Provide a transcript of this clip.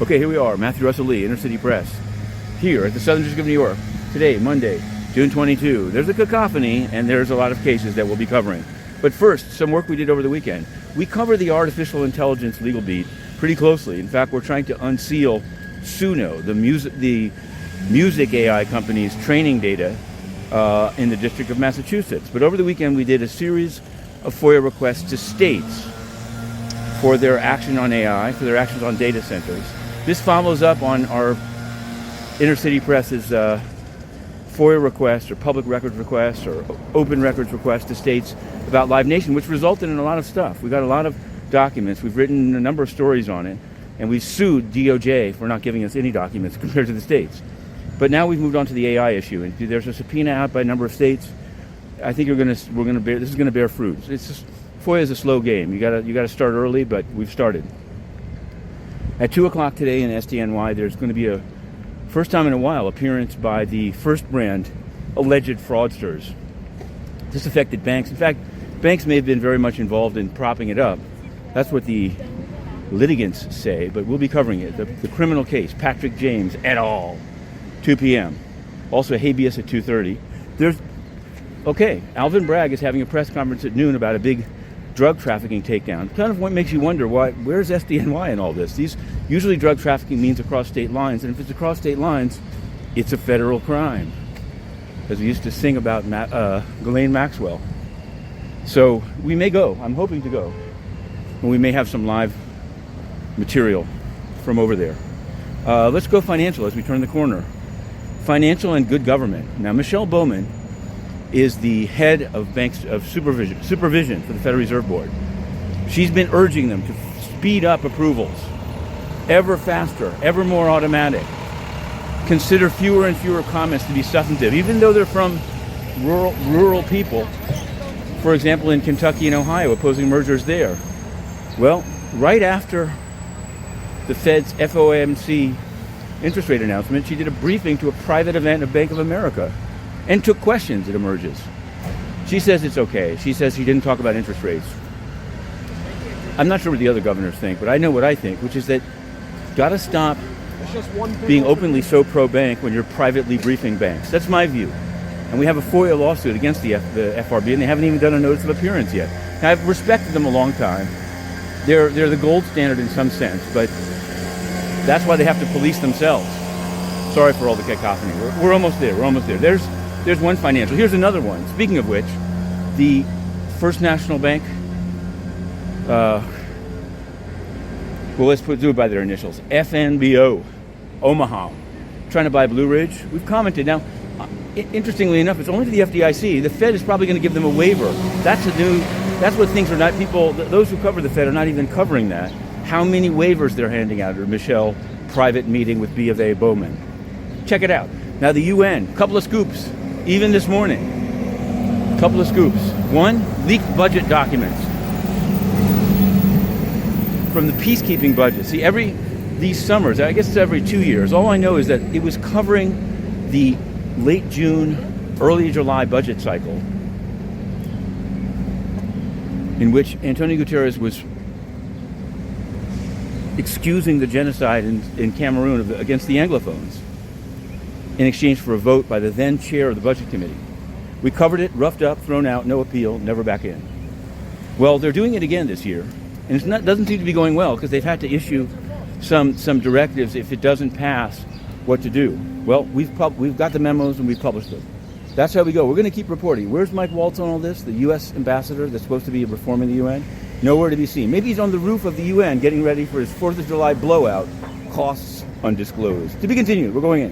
Okay, here we are, Matthew Russell Lee, Inner City Press, here at the Southern District of New York. Today, Monday, June 22. There's a cacophony, and there's a lot of cases that we'll be covering. But first, some work we did over the weekend. We cover the artificial intelligence legal beat pretty closely. In fact, we're trying to unseal Suno, the music AI company's training data in the District of Massachusetts. But over the weekend, we did a series of FOIA requests to states for their action on AI, for their actions on data centers. This follows up on our Inner City Press's FOIA requests or public records requests or open records requests to states about Live Nation, which resulted in a lot of stuff. We got a lot of documents. We've written a number of stories on it, and we've sued DOJ for not giving us any documents compared to the states. But now we've moved on to the AI issue, and there's a subpoena out by a number of states. I think this is going to bear fruit. It's just, FOIA is a slow game. You got to start early, but we've started. At 2 o'clock today in SDNY, there's going to be a first time in a while appearance by the First Brand alleged fraudsters. This affected banks. In fact, banks may have been very much involved in propping it up. That's what the litigants say, but we'll be covering it. The criminal case, Patrick James et al., 2 p.m. Also habeas at 2:30. Alvin Bragg is having a press conference at noon about a big drug trafficking takedown. Kind of what makes you wonder, where's SDNY in all this? Usually drug trafficking means across state lines, and if it's across state lines, it's a federal crime. As we used to sing about Ghislaine Maxwell. So we may go, I'm hoping to go, and we may have some live material from over there. Let's go financial as we turn the corner. Financial and good government. Now, Michelle Bowman is the head of banks of supervision for the Federal Reserve Board. She's been urging them to speed up approvals, ever faster, ever more automatic. Consider fewer and fewer comments to be substantive, even though they're from rural people. For example, in Kentucky and Ohio, opposing mergers there. Well, right after the Fed's FOMC interest rate announcement, she did a briefing to a private event of Bank of America and took questions. It emerges. She says it's okay. She says she didn't talk about interest rates. I'm not sure what the other governors think, but I know what I think, which is that got to stop being openly so pro-bank when you're privately briefing banks. That's my view. And we have a FOIA lawsuit against the FRB, and they haven't even done a notice of appearance yet. Now, I've respected them a long time. They're the gold standard in some sense, but that's why they have to police themselves. Sorry for all the cacophony. We're almost there. We're almost there. There's one financial. Here's another one. Speaking of which, the First National Bank, let's do it by their initials, FNBO, Omaha, trying to buy Blue Ridge. We've commented. Now, interestingly enough, it's only to the FDIC. The Fed is probably going to give them a waiver. That's what things are not, those who cover the Fed are not even covering that. How many waivers they're handing out at Michelle private meeting with BofA Bowman. Check it out. Now the UN, couple of scoops, even this morning. Couple of scoops. One, leaked budget documents from the peacekeeping budget. See, these summers, I guess it's every 2 years, all I know is that it was covering the late June, early July budget cycle in which Antonio Guterres was excusing the genocide in Cameroon against the Anglophones in exchange for a vote by the then chair of the Budget Committee. We covered it, roughed up, thrown out, no appeal, never back in. Well, they're doing it again this year, and it doesn't seem to be going well because they've had to issue some directives if it doesn't pass what to do. Well, we've got the memos and we've published them. That's how we go. We're going to keep reporting. Where's Mike Waltz on all this? The U.S. ambassador that's supposed to be reforming the UN? Nowhere to be seen. Maybe he's on the roof of the UN getting ready for his 4th of July blowout. Costs undisclosed. To be continued. We're going in.